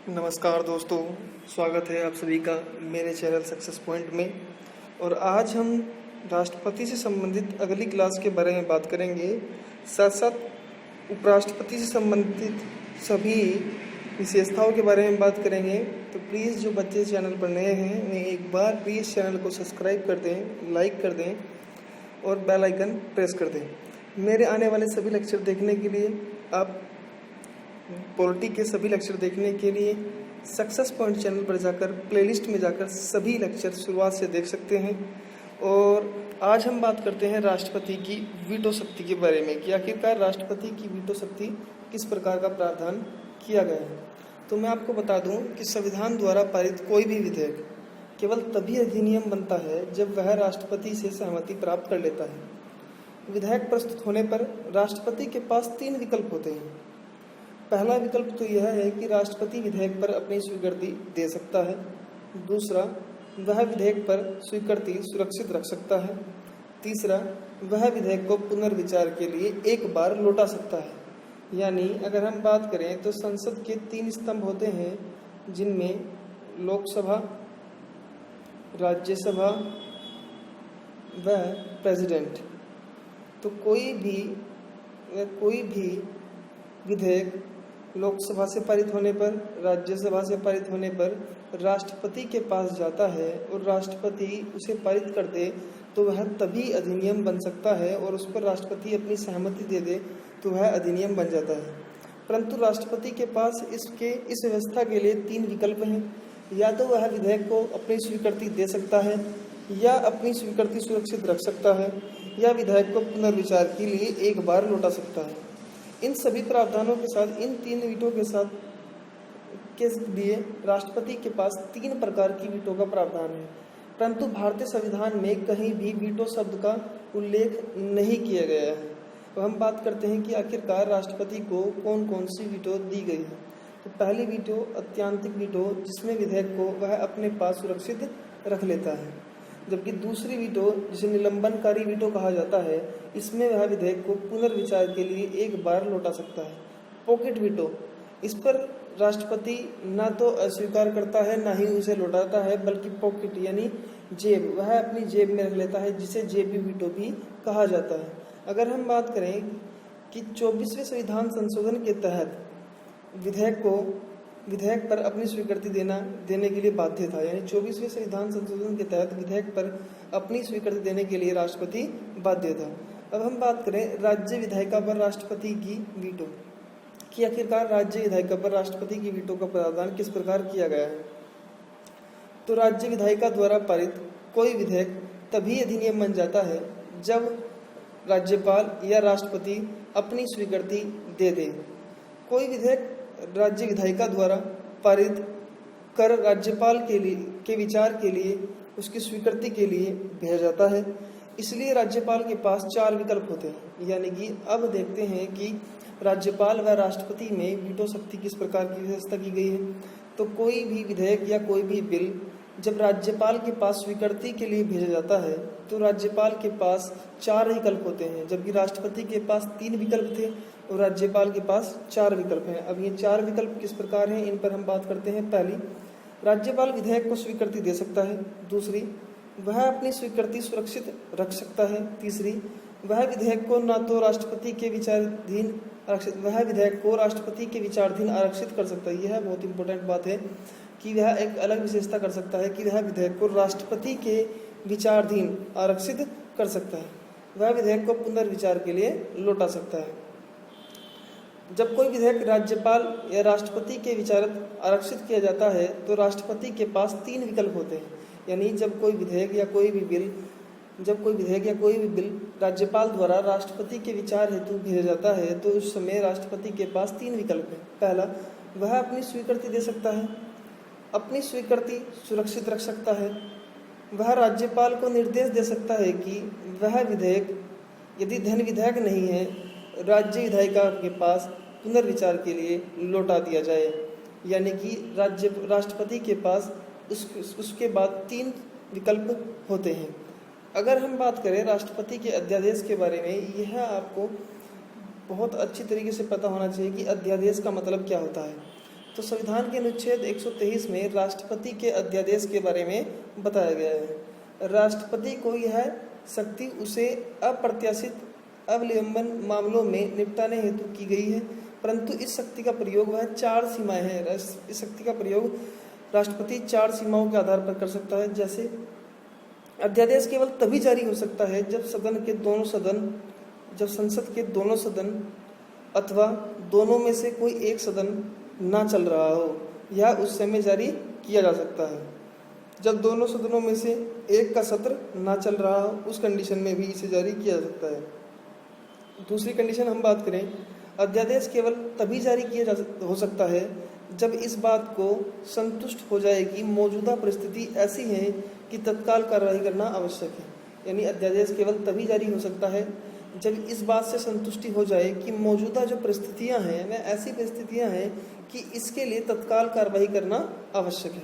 नमस्कार दोस्तों, स्वागत है आप सभी का मेरे चैनल सक्सेस पॉइंट में। और आज हम राष्ट्रपति से संबंधित अगली क्लास के बारे में बात करेंगे। साथ साथ उपराष्ट्रपति से संबंधित सभी विशेषताओं के बारे में बात करेंगे। तो प्लीज़ जो बच्चे चैनल पर नए हैं वे एक बार प्लीज़ चैनल को सब्सक्राइब कर दें, लाइक कर दें और बेल आइकन प्रेस कर दें। मेरे आने वाले सभी लेक्चर देखने के लिए आप पॉलिटी के सभी लेक्चर देखने के लिए सक्सेस पॉइंट चैनल पर जाकर प्लेलिस्ट में जाकर सभी लेक्चर शुरुआत से देख सकते हैं। और आज हम बात करते हैं राष्ट्रपति की वीटो शक्ति के बारे में कि आखिरकार राष्ट्रपति की वीटो शक्ति किस प्रकार का प्रावधान किया गया है। तो मैं आपको बता दूं कि संविधान द्वारा पारित कोई भी विधेयक केवल तभी अधिनियम बनता है जब वह राष्ट्रपति से सहमति प्राप्त कर लेता है। विधेयक प्रस्तुत होने पर राष्ट्रपति के पास 3 विकल्प होते हैं। पहला विकल्प तो यह है कि राष्ट्रपति विधेयक पर अपनी स्वीकृति दे सकता है। दूसरा, वह विधेयक पर स्वीकृति सुरक्षित रख सकता है। तीसरा, वह विधेयक को पुनर्विचार के लिए एक बार लौटा सकता है। यानी अगर हम बात करें तो संसद के 3 स्तंभ होते हैं, जिनमें लोकसभा, राज्यसभा व प्रेसिडेंट। तो कोई भी विधेयक लोकसभा से पारित होने पर, राज्यसभा से पारित होने पर राष्ट्रपति के पास जाता है और राष्ट्रपति उसे पारित कर दे तो वह तभी अधिनियम बन सकता है, और उस पर राष्ट्रपति अपनी सहमति दे दे तो वह अधिनियम बन जाता है। परंतु राष्ट्रपति के पास इस व्यवस्था के लिए 3 विकल्प हैं। या तो वह विधेयक को अपनी स्वीकृति दे सकता है, या अपनी स्वीकृति सुरक्षित रख सकता है, या विधेयक को पुनर्विचार के लिए एक बार लौटा सकता है। इन सभी प्रावधानों के साथ, इन 3 वीटो के लिए राष्ट्रपति के पास 3 प्रकार की वीटो का प्रावधान है। परंतु भारतीय संविधान में कहीं भी वीटो शब्द का उल्लेख नहीं किया गया है। तो हम बात करते हैं कि आखिरकार राष्ट्रपति को कौन कौन सी वीटो दी गई है। तो पहली वीटो अत्यंतिक वीटो, जिसमें विधेयक को वह अपने पास सुरक्षित रख लेता है। जबकि दूसरी वीटो, जिसे निलंबनकारी वीटो कहा जाता है, इसमें वह विधेयक को पुनर्विचार के लिए एक बार लौटा सकता है। पॉकेट वीटो, इस पर राष्ट्रपति ना तो अस्वीकार करता है ना ही उसे लौटाता है, बल्कि पॉकेट यानी जेब, वह अपनी जेब में रख लेता है, जिसे जेबी वीटो भी कहा जाता है। अगर हम बात करें कि 24वें संविधान संशोधन के तहत विधेयक पर अपनी स्वीकृति देने के लिए बाध्य था, यानी 24वें संविधान संशोधन के तहत विधेयक पर अपनी स्वीकृति देने के लिए राष्ट्रपति बाध्य था। अब हम बात करें राज्य विधायिका पर राष्ट्रपति की वीटो कि आखिरकार राज्य विधायिका पर राष्ट्रपति की वीटो का प्रावधान किस प्रकार किया गया है। तो राज्य विधायिका द्वारा पारित कोई विधेयक तभी अधिनियम बन जाता है जब राज्यपाल या राष्ट्रपति अपनी स्वीकृति दे दे। कोई विधेयक राज्य विधायिका द्वारा पारित कर राज्यपाल के विचार के लिए, उसकी स्वीकृति के लिए भेजा जाता है। इसलिए राज्यपाल के पास 4 विकल्प होते हैं। यानी कि अब देखते हैं कि राज्यपाल व राष्ट्रपति में वीटो शक्ति किस प्रकार की व्यवस्था की गई है। तो कोई भी विधेयक या कोई भी बिल जब राज्यपाल के पास स्वीकृति के लिए भेजा जाता है तो राज्यपाल के पास 4 विकल्प होते हैं, जबकि राष्ट्रपति के पास 3 विकल्प थे और राज्यपाल के पास 4 विकल्प हैं। अब ये 4 विकल्प किस प्रकार हैं, इन पर हम बात करते हैं। पहली, राज्यपाल विधेयक को स्वीकृति दे सकता है। दूसरी, वह अपनी स्वीकृति सुरक्षित रख सकता है। तीसरी, वह विधेयक को राष्ट्रपति के विचाराधीन आरक्षित कर सकता है। यह बहुत इंपॉर्टेंट बात है कि वह एक अलग विशेषता कर सकता है कि वह विधेयक को राष्ट्रपति के विचाराधीन आरक्षित कर सकता है। वह विधेयक को पुनर्विचार के लिए लौटा सकता है। जब कोई विधेयक राज्यपाल या राष्ट्रपति के विचाराधीन आरक्षित किया जाता है तो राष्ट्रपति के पास 3 विकल्प होते हैं। यानी जब कोई विधेयक या कोई भी बिल राज्यपाल द्वारा राष्ट्रपति के विचार हेतु भेजा जाता है तो उस समय राष्ट्रपति के पास 3 विकल्प हैं। पहला, वह अपनी स्वीकृति दे सकता है, अपनी स्वीकृति सुरक्षित रख सकता है। वह राज्यपाल को निर्देश दे सकता है कि वह विधेयक यदि धन विधेयक नहीं है, राज्य विधायिका के पास पुनर्विचार के लिए लौटा दिया जाए। यानी कि राष्ट्रपति के पास उसके बाद 3 विकल्प होते हैं। अगर हम बात करें राष्ट्रपति के अध्यादेश के बारे में, यह आपको बहुत अच्छी तरीके से पता होना चाहिए कि अध्यादेश का मतलब क्या होता है। तो संविधान के अनुच्छेद 123 में राष्ट्रपति के अध्यादेश के बारे में बताया गया है। राष्ट्रपति को यह शक्ति उसे अप्रत्याशित अवलंबन मामलों में निपटाने हेतु की गई है, परंतु इस शक्ति का प्रयोग वह 4 सीमाएं हैं। इस शक्ति का प्रयोग राष्ट्रपति 4 सीमाओं के आधार पर कर सकता है। जैसे अध्यादेश केवल तभी जारी हो सकता है जब संसद के दोनों सदन अथवा दोनों में से कोई एक सदन ना चल रहा हो, या उस समय जारी किया जा सकता है। जब दोनों सदनों में से एक का सत्र ना चल रहा हो, उस कंडीशन में भी इसे जारी किया जा सकता है। दूसरी कंडीशन हम बात करें, अध्यादेश केवल तभी जारी किया हो सकता है जब इस बात को संतुष्ट हो जाए कि मौजूदा परिस्थिति ऐसी है कि तत्काल कार्रवाई करना आवश्यक है। यानी अध्यादेश केवल तभी जारी हो सकता है जब इस बात से संतुष्टि हो जाए कि मौजूदा जो परिस्थितियां हैं वह ऐसी परिस्थितियां हैं कि इसके लिए तत्काल कार्रवाई करना आवश्यक है।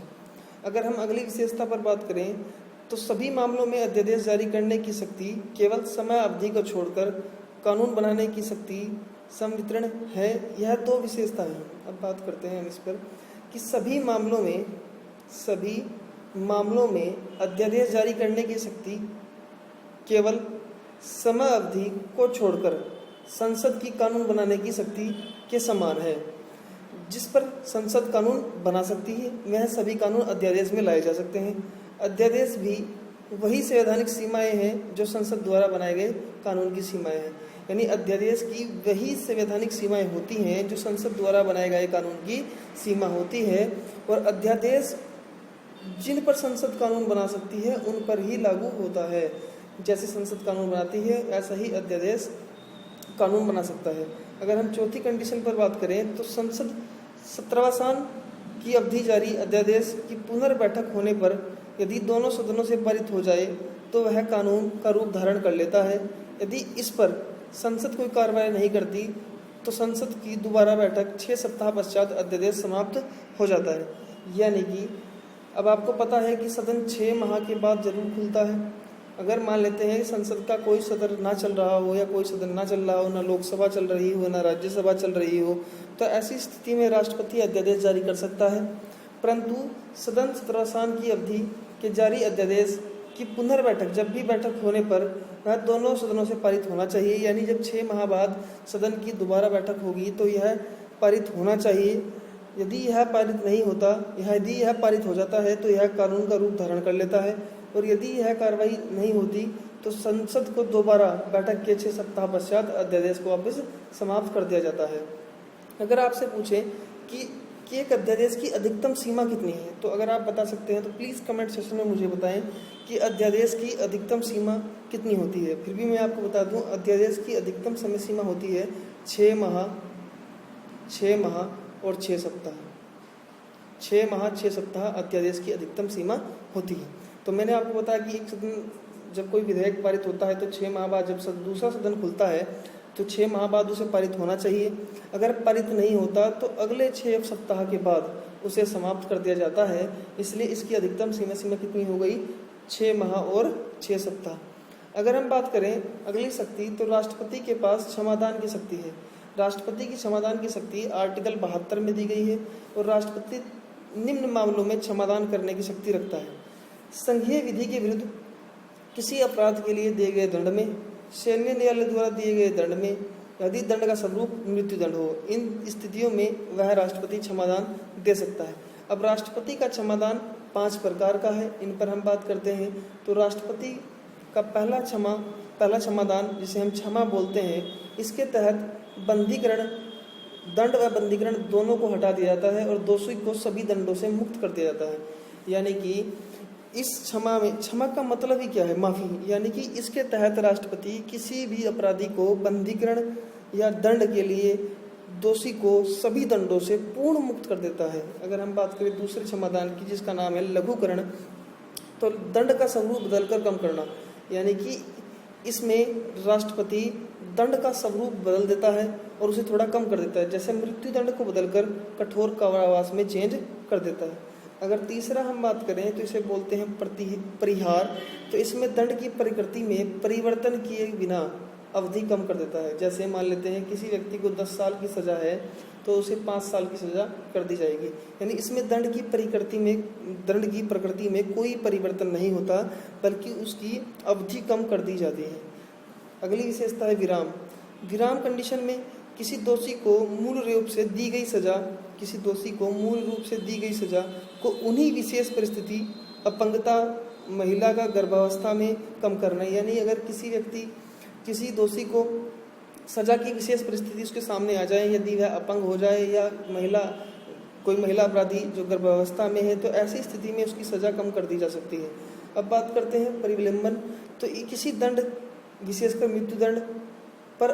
अगर हम अगली विशेषता पर बात करें तो सभी मामलों में अध्यादेश जारी करने की शक्ति केवल समय अवधि को छोड़कर कानून बनाने की शक्ति संवितरण है। यह 2 विशेषता है। अब बात करते हैं इस पर कि सभी मामलों में अध्यादेश जारी करने की शक्ति केवल समय अवधि को छोड़कर संसद की कानून बनाने की शक्ति के समान है। जिस पर संसद कानून बना सकती है वह सभी कानून अध्यादेश में लाए जा सकते हैं। अध्यादेश भी वही संवैधानिक सीमाएं हैं जो संसद द्वारा बनाए गए कानून की सीमाएं हैं। यानी अध्यादेश की वही संवैधानिक सीमाएं होती हैं जो संसद द्वारा बनाए गए कानून की सीमा होती है, और अध्यादेश जिन पर संसद कानून बना सकती है उन पर ही लागू होता है। जैसे संसद कानून बनाती है ऐसा ही अध्यादेश कानून बना सकता है। अगर हम चौथी कंडीशन पर बात करें तो संसद सत्रावसान की अवधि जारी अध्यादेश की पुनर्बैठक होने पर यदि दोनों सदनों से पारित हो जाए तो वह कानून का रूप धारण कर लेता है। यदि इस पर संसद कोई कार्रवाई नहीं करती तो संसद की दोबारा बैठक 6 सप्ताह पश्चात अध्यादेश समाप्त हो जाता है। यानी कि अब आपको पता है कि सदन 6 माह के बाद जरूर खुलता है। अगर मान लेते हैं संसद का कोई सदन ना चल रहा हो या कोई सदन ना चल रहा हो, ना लोकसभा चल रही हो ना राज्यसभा चल रही हो, तो ऐसी स्थिति में राष्ट्रपति अध्यादेश जारी कर सकता है। परंतु सदन सत्रावसान की अवधि के जारी अध्यादेश की पुनर्बैठक जब भी बैठक होने पर वह दोनों सदनों से पारित होना चाहिए। यानी जब 6 माह बाद सदन की दोबारा बैठक होगी तो यह पारित होना चाहिए। यदि यह पारित नहीं होता, यदि यह पारित हो जाता है तो यह कानून का रूप धारण कर लेता है, और यदि यह कार्रवाई नहीं होती तो संसद को दोबारा बैठक के 6 सप्ताह पश्चात अध्यादेश को वापस समाप्त कर दिया जाता है। अगर आपसे पूछें कि एक अध्यादेश की अधिकतम सीमा कितनी है, तो अगर आप बता सकते हैं तो प्लीज़ कमेंट सेक्शन में मुझे बताएं कि अध्यादेश की अधिकतम सीमा कितनी होती है। फिर भी मैं आपको बता दूं, अध्यादेश की अधिकतम समय सीमा होती है 6 माह और 6 सप्ताह। 6 माह 6 सप्ताह अध्यादेश की अधिकतम सीमा होती है। तो मैंने आपको बताया कि एक सदन जब कोई विधेयक पारित होता है तो 6 माह बाद जब दूसरा सदन खुलता है तो 6 माह बाद उसे पारित होना चाहिए। अगर पारित नहीं होता तो अगले 6 सप्ताह के बाद उसे समाप्त कर दिया जाता है। इसलिए इसकी अधिकतम सीमा कितनी हो गई? 6 माह और 6 सप्ताह। अगर हम बात करें अगली शक्ति, तो राष्ट्रपति के पास क्षमादान की शक्ति है। राष्ट्रपति की क्षमादान की शक्ति आर्टिकल 72 में दी गई है, और राष्ट्रपति निम्न मामलों में क्षमादान करने की शक्ति रखता है: संघीय विधि के विरुद्ध किसी अपराध के लिए दिए गए दंड में, सैन्य न्यायालय द्वारा दिए गए दंड में, यदि दंड का स्वरूप मृत्युदंड हो। इन स्थितियों में वह राष्ट्रपति क्षमादान दे सकता है। अब राष्ट्रपति का क्षमादान 5 प्रकार का है, इन पर हम बात करते हैं। तो राष्ट्रपति का पहला क्षमादान, जिसे हम क्षमा बोलते हैं, इसके तहत बंधीकरण, दंड व बंधीकरण दोनों को हटा दिया जाता है और दोषी को सभी दंडों से मुक्त कर दिया जाता है। यानी कि इस क्षमा का मतलब ही क्या है? माफ़ी। यानी कि इसके तहत राष्ट्रपति किसी भी अपराधी को बंधीकरण या दंड के लिए दोषी को सभी दंडों से पूर्ण मुक्त कर देता है। अगर हम बात करें दूसरे क्षमादान की, जिसका नाम है लघुकरण, तो दंड का स्वरूप बदलकर कम करना। यानी कि इसमें राष्ट्रपति दंड का स्वरूप बदल देता है और उसे थोड़ा कम कर देता है। जैसे मृत्यु दंड को बदलकर कठोर कारावास में चेंज कर देता है। अगर तीसरा हम बात करें तो इसे बोलते हैं परिहार। तो इसमें दंड की प्रकृति में परिवर्तन किए बिना अवधि कम कर देता है। जैसे मान लेते हैं किसी व्यक्ति को 10 साल की सज़ा है तो उसे 5 साल की सज़ा कर दी जाएगी। यानी इसमें दंड की प्रकृति में कोई परिवर्तन नहीं होता, बल्कि उसकी अवधि कम कर दी जाती है। अगली विशेषता है विराम। विराम कंडीशन में किसी दोषी को मूल रूप से दी गई सजा को उन्हीं विशेष परिस्थिति, अपंगता, महिला का गर्भावस्था में कम करना। यानी अगर किसी दोषी को सजा की विशेष परिस्थिति उसके सामने आ जाए, यदि वह अपंग हो जाए या कोई महिला अपराधी जो गर्भावस्था में है, तो ऐसी स्थिति में उसकी सजा कम कर दी जा सकती है। अब बात करते हैं परिविलंबन। तो किसी दंड, विशेषकर मृत्युदंड पर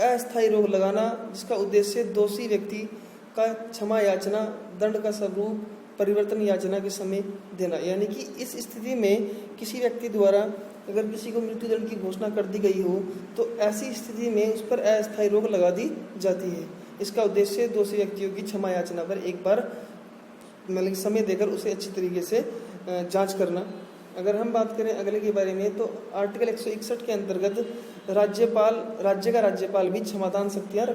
अस्थायी रोक लगाना, जिसका उद्देश्य दोषी व्यक्ति का क्षमा याचना, दंड का स्वरूप परिवर्तन याचना के समय देना। यानी कि इस स्थिति में किसी व्यक्ति द्वारा अगर किसी को मृत्युदंड की घोषणा कर दी गई हो तो ऐसी स्थिति में उस पर अस्थायी रोक लगा दी जाती है। इसका उद्देश्य दोषी व्यक्तियों की क्षमा याचना पर एक बार मतलब समय देकर उसे अच्छी तरीके से जांच करना। अगर हम बात करें अगले के बारे में, तो आर्टिकल 161 के अंतर्गत राज्य का राज्यपाल भी क्षमादान शक्तियाँ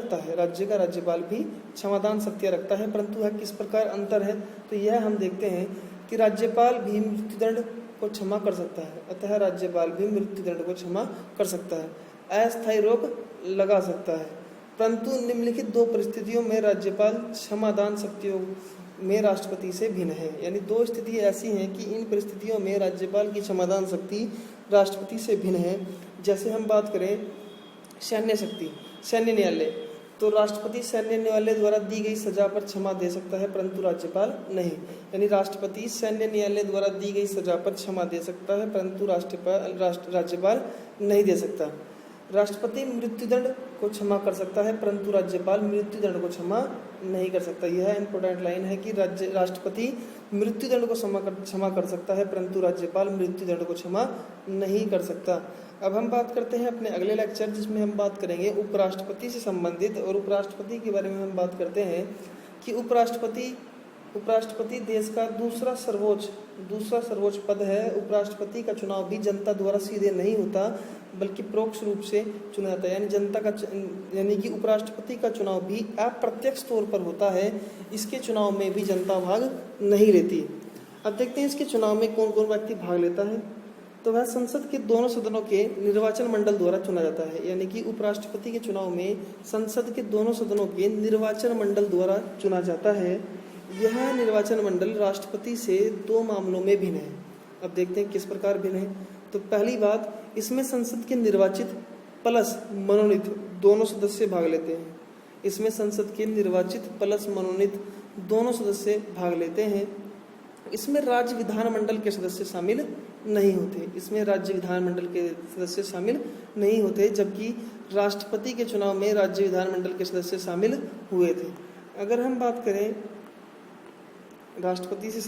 रखता है। परंतु वह किस प्रकार अंतर है, तो यह हम देखते हैं कि राज्यपाल भी मृत्युदंड को क्षमा कर सकता है। अतः राज्यपाल भी मृत्युदंड को क्षमा कर सकता है, अस्थायी रोक लगा सकता है। परंतु निम्नलिखित 2 परिस्थितियों में राज्यपाल क्षमादान शक्तियों में राष्ट्रपति से भिन्न है। यानी 2 स्थिति ऐसी हैं कि इन परिस्थितियों में राज्यपाल की क्षमादान शक्ति राष्ट्रपति से भिन्न है। जैसे हम बात करें सैन्य न्यायालय, तो राष्ट्रपति सैन्य न्यायालय द्वारा दी गई सजा पर क्षमा दे सकता है, परंतु राज्यपाल नहीं। यानी राष्ट्रपति सैन्य न्यायालय द्वारा दी गई सजा पर क्षमा दे सकता है, परंतु राज्यपाल नहीं दे सकता। राष्ट्रपति मृत्युदंड को क्षमा कर सकता है, परंतु राज्यपाल मृत्युदंड को क्षमा नहीं कर सकता। यह इंपॉर्टेंट लाइन है कि राष्ट्रपति मृत्युदंड को क्षमा कर सकता है, परंतु राज्यपाल मृत्युदंड को क्षमा नहीं कर सकता। अब हम बात करते हैं अपने अगले लेक्चर, जिसमें हम बात करेंगे उपराष्ट्रपति से संबंधित। और उपराष्ट्रपति के बारे में हम बात करते हैं कि उपराष्ट्रपति देश का दूसरा सर्वोच्च पद है। उपराष्ट्रपति का चुनाव भी जनता द्वारा सीधे नहीं होता, बल्कि परोक्ष रूप से चुना जाता है। यानी कि उपराष्ट्रपति का चुनाव भी अप्रत्यक्ष तौर पर होता है। इसके चुनाव में भी जनता भाग नहीं लेती। अब देखते हैं इसके चुनाव में कौन कौन व्यक्ति भाग लेता है। तो वह संसद के दोनों सदनों के निर्वाचन मंडल द्वारा चुना जाता है। यानी कि उपराष्ट्रपति के चुनाव में संसद के दोनों सदनों के निर्वाचन मंडल द्वारा चुना जाता है। यह निर्वाचन मंडल राष्ट्रपति से 2 मामलों में भिन्न है। अब देखते हैं किस प्रकार भिन्न है। तो पहली बात, इसमें संसद के निर्वाचित प्लस मनोनीत दोनों सदस्य भाग लेते हैं। इसमें राज्य विधानमंडल के सदस्य शामिल नहीं होते। जबकि राष्ट्रपति के चुनाव में राज्य विधानमंडल के सदस्य शामिल हुए थे। अगर हम बात करें उपराष्ट्रपति से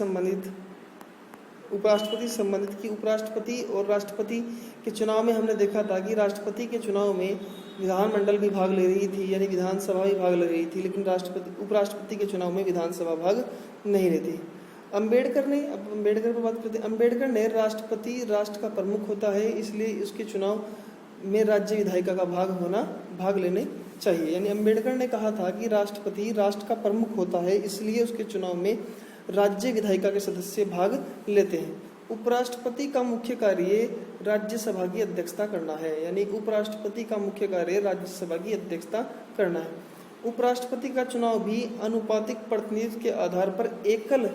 संबंधित कि उपराष्ट्रपति और राष्ट्रपति के चुनाव में हमने देखा था कि राष्ट्रपति के चुनाव में विधानमंडल भी भाग ले रही थी, यानी विधानसभा भी भाग ले रही थी, लेकिन उपराष्ट्रपति के चुनाव में विधानसभा भाग नहीं लेती। अम्बेडकर पर बात करते हैं। अम्बेडकर ने राष्ट्रपति राष्ट्र का प्रमुख होता है, इसलिए उसके चुनाव में राज्य विधायिका का भाग लेने चाहिए। यानी अम्बेडकर ने कहा था कि राष्ट्रपति राष्ट्र का प्रमुख होता है, इसलिए उसके चुनाव में राज्य विधायिका के सदस्य भाग लेते हैं। उपराष्ट्रपति का मुख्य कार्य राज्यसभा की अध्यक्षता करना है। यानी उपराष्ट्रपति का मुख्य कार्य राज्यसभा की अध्यक्षता करना है। उपराष्ट्रपति का चुनाव भी अनुपातिक प्रतिनिधित्व के आधार पर एकल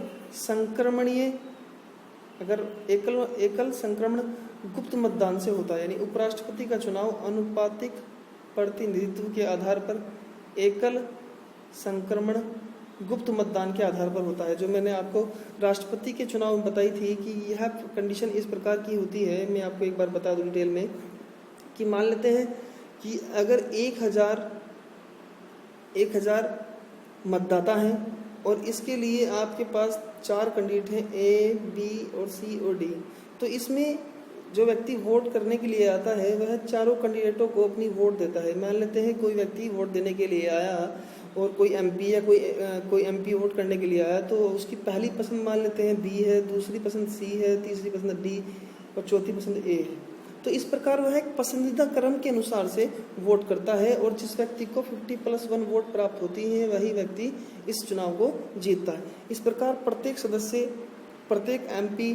संक्रमण गुप्त मतदान से होता है। यानी उपराष्ट्रपति का चुनाव अनुपातिक प्रतिनिधित्व के आधार पर एकल संक्रमण गुप्त मतदान के आधार पर होता है। जो मैंने आपको राष्ट्रपति के चुनाव में बताई थी कि यह कंडीशन इस प्रकार की होती है। मैं आपको एक बार बता दूं डिटेल में कि मान लेते हैं कि अगर 1000 मतदाता हैं और इसके लिए आपके पास 4 कैंडिडेट हैं, A, B और C और D। तो इसमें जो व्यक्ति वोट करने के लिए आता है वह चारों कैंडिडेटों को अपनी वोट देता है। मान लेते हैं कोई व्यक्ति वोट देने के लिए आया और कोई MP या कोई MP वोट करने के लिए आया, तो उसकी पहली पसंद मान लेते हैं B है, दूसरी पसंद C है, तीसरी पसंद D और चौथी पसंद A है। तो इस प्रकार वह एक पसंदीदा क्रम के अनुसार से वोट करता है और जिस व्यक्ति को 50+1 वोट प्राप्त होती है वही व्यक्ति इस चुनाव को जीतता है। इस प्रकार प्रत्येक सदस्य, प्रत्येक एमपी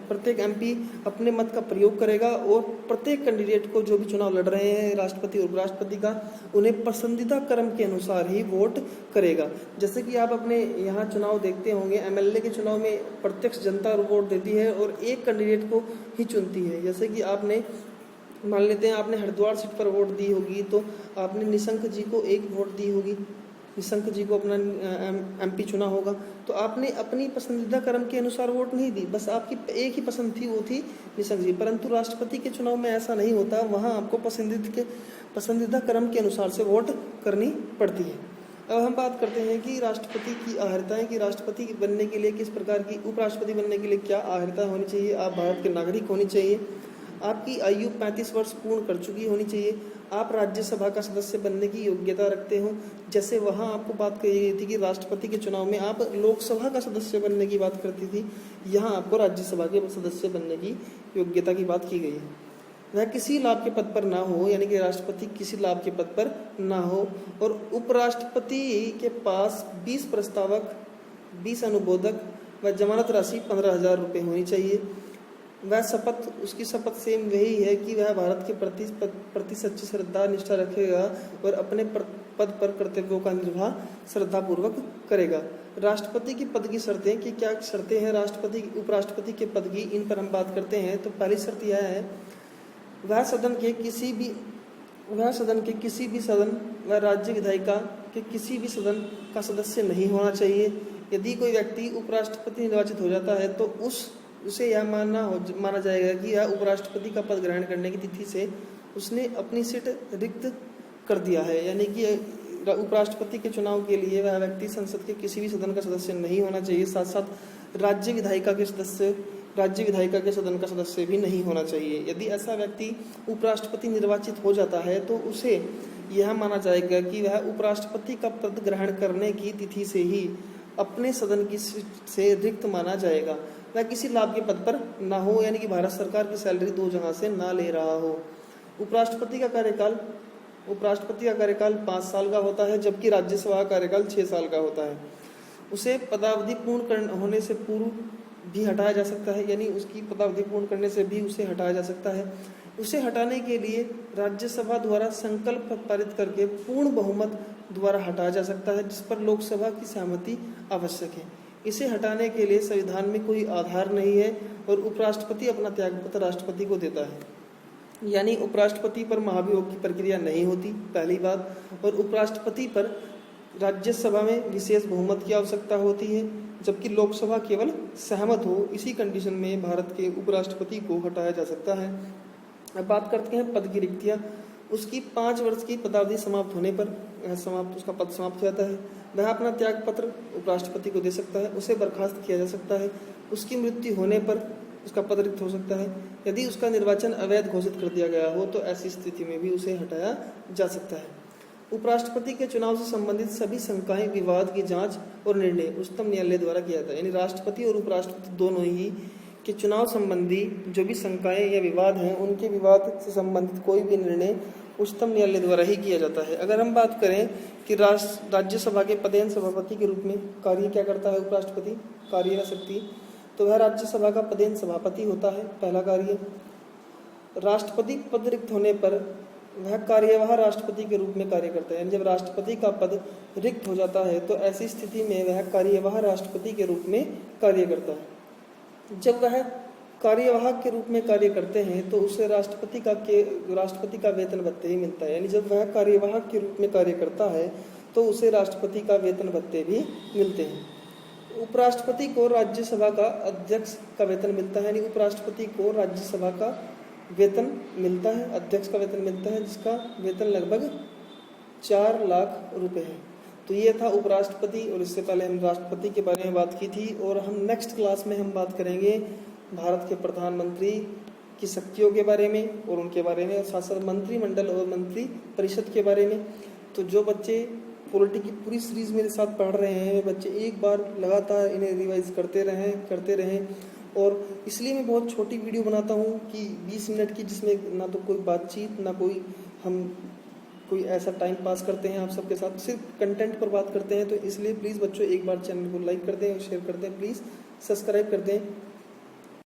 प्रत्येक एमपी अपने मत का प्रयोग करेगा और प्रत्येक कैंडिडेट को जो भी चुनाव लड़ रहे हैं राष्ट्रपति और उपराष्ट्रपति का, उन्हें पसंदीदा क्रम के अनुसार ही वोट करेगा। जैसे कि आप अपने यहाँ चुनाव देखते होंगे, एमएलए के चुनाव में प्रत्यक्ष जनता वोट देती है और एक कैंडिडेट को ही चुनती है। जैसे कि आपने मान लेते हैं आपने हरिद्वार सीट पर वोट दी होगी तो आपने निशंक जी को एक वोट दी होगी, निशंक जी को अपना एमपी चुना होगा, तो आपने अपनी पसंदीदा क्रम के अनुसार वोट नहीं दी, बस आपकी एक ही पसंद थी, वो थी निशंक जी। परंतु राष्ट्रपति के चुनाव में ऐसा नहीं होता, वहाँ आपको पसंदीदा क्रम के अनुसार से वोट करनी पड़ती है। अब हम बात करते हैं कि राष्ट्रपति की अर्हताएं, कि राष्ट्रपति बनने के लिए किस प्रकार की, उपराष्ट्रपति बनने के लिए क्या अर्हता होनी चाहिए। आप भारत के नागरिक होनी चाहिए, आपकी आयु 35 वर्ष पूर्ण कर चुकी होनी चाहिए, आप राज्यसभा का सदस्य बनने की योग्यता रखते हो। जैसे वहाँ आपको बात कही गई थी कि राष्ट्रपति के चुनाव में आप लोकसभा का सदस्य बनने की बात करती थी, यहाँ आपको राज्यसभा के सदस्य बनने की योग्यता की बात की गई है। वह किसी लाभ के पद पर ना हो, यानी कि राष्ट्रपति किसी लाभ के पद पर ना हो, और उपराष्ट्रपति के पास 20 प्रस्तावक, 20 अनुमोदक व जमानत राशि 15,000 रुपये होनी चाहिए। वह शपथ, उसकी शपथ सेम वही है कि वह भारत के प्रति सच्ची श्रद्धा निष्ठा रखेगा और अपने पद पर कर्तव्यों का निर्वाह श्रद्धापूर्वक करेगा। राष्ट्रपति की पद की शर्तें, कि क्या शर्तें हैं राष्ट्रपति उपराष्ट्रपति के पद की, इन पर हम बात करते हैं। तो पहली शर्त यह है, वह सदन के किसी भी सदन व राज्य विधायिका के किसी भी सदन का सदस्य नहीं होना चाहिए। यदि कोई व्यक्ति उपराष्ट्रपति निर्वाचित हो जाता है तो उसे यह माना जाएगा कि यह उपराष्ट्रपति का पद ग्रहण करने की तिथि से उसने अपनी सीट रिक्त कर दिया है, यानी कि उपराष्ट्रपति के चुनाव के लिए वह व्यक्ति संसद के किसी भी सदन का सदस्य नहीं होना चाहिए। साथ साथ राज्य विधायिका के सदन का सदस्य भी नहीं होना चाहिए। यदि ऐसा व्यक्ति उपराष्ट्रपति निर्वाचित हो जाता है तो उसे यह माना जाएगा कि वह उपराष्ट्रपति का पद ग्रहण करने की तिथि से ही अपने सदन की सीट से रिक्त माना जाएगा। वह किसी लाभ के पद पर ना हो, यानी कि भारत सरकार की सैलरी 2 जगह से ना ले रहा हो। उपराष्ट्रपति का कार्यकाल 5 साल का होता है, जबकि राज्यसभा का कार्यकाल 6 साल का होता है। उसे पदावधि पूर्ण होने से पूर्व भी हटाया जा सकता है, यानी उसकी पदावधि पूर्ण करने से भी उसे हटाया जा सकता है। उसे हटाने के लिए राज्यसभा द्वारा संकल्प पारित करके पूर्ण बहुमत द्वारा हटाया जा सकता है, जिस पर लोकसभा की सहमति आवश्यक है। इसे हटाने के लिए संविधान में कोई आधार नहीं है और उपराष्ट्रपति अपना त्यागपत्र राष्ट्रपति को देता है, यानी उपराष्ट्रपति पर महाभियोग की प्रक्रिया नहीं होती, पहली बात। और उपराष्ट्रपति पर राज्यसभा में विशेष बहुमत की आवश्यकता होती है, जबकि लोकसभा केवल सहमत हो। इसी कंडीशन में भारत के उपराष्ट्रपति को हटाया जा सकता है। अब बात करते हैं पद की रिक्तियाँ। उसकी 5 वर्ष की पदावधि समाप्त होने पर उसका पद समाप्त हो जाता है। वह अपना त्यागपत्र उपराष्ट्रपति को दे सकता है, उसे बर्खास्त किया जा सकता है। उसकी मृत्यु होने पर उसका पद रिक्त हो सकता है। यदि उसका निर्वाचन अवैध घोषित कर दिया गया हो तो ऐसी स्थिति में भी उसे हटाया जा सकता है। उपराष्ट्रपति के चुनाव से संबंधित सभी शंकाएं, विवाद की जांच और निर्णय उच्चतम न्यायालय द्वारा किया जाता है, यानी राष्ट्रपति और उपराष्ट्रपति दोनों ही के चुनाव संबंधी जो भी शंकाएं या विवाद हैं, उनके विवाद से संबंधित कोई भी निर्णय उच्चतम न्यायालय द्वारा ही किया जाता है। अगर हम बात करें कि राज्यसभा के पदेन सभापति के रूप में कार्य क्या करता है उपराष्ट्रपति, कार्य व शक्ति, तो वह राज्यसभा का पदेन सभापति होता है, पहला कार्य। राष्ट्रपति पद रिक्त होने पर वह कार्यवाह राष्ट्रपति के रूप में कार्य करता है, यानी जब राष्ट्रपति का पद रिक्त हो जाता है तो ऐसी स्थिति में वह कार्यवाह राष्ट्रपति के रूप में कार्य करता है। जब वह कार्यवाहक के रूप में कार्य करते हैं तो उसे राष्ट्रपति का वेतन भत्ते ही मिलता है, यानी जब वह कार्यवाहक के रूप में कार्य करता है तो उसे राष्ट्रपति का वेतन भत्ते भी मिलते हैं। उपराष्ट्रपति को राज्यसभा का अध्यक्ष का वेतन मिलता है, यानी उपराष्ट्रपति को राज्यसभा का वेतन मिलता है, अध्यक्ष का वेतन मिलता है, जिसका वेतन लगभग 4 लाख रुपए है। तो ये था उपराष्ट्रपति, और इससे पहले हम राष्ट्रपति के बारे में बात की थी। और हम नेक्स्ट क्लास में हम बात करेंगे भारत के प्रधानमंत्री की शक्तियों के बारे में और उनके बारे में, साथ साथ मंत्रिमंडल और मंत्री परिषद के बारे में। तो जो बच्चे पॉलिटी की पूरी सीरीज मेरे साथ पढ़ रहे हैं, वे बच्चे एक बार लगातार इन्हें रिवाइज करते रहें और इसलिए मैं बहुत छोटी वीडियो बनाता हूँ कि 20 मिनट की, जिसमें ना तो कोई बातचीत, ना कोई हम कोई ऐसा टाइम पास करते हैं आप सबके साथ, सिर्फ कंटेंट पर बात करते हैं। तो इसलिए प्लीज़ बच्चों एक बार चैनल को लाइक कर दें और शेयर कर दें, प्लीज़ सब्सक्राइब कर दें।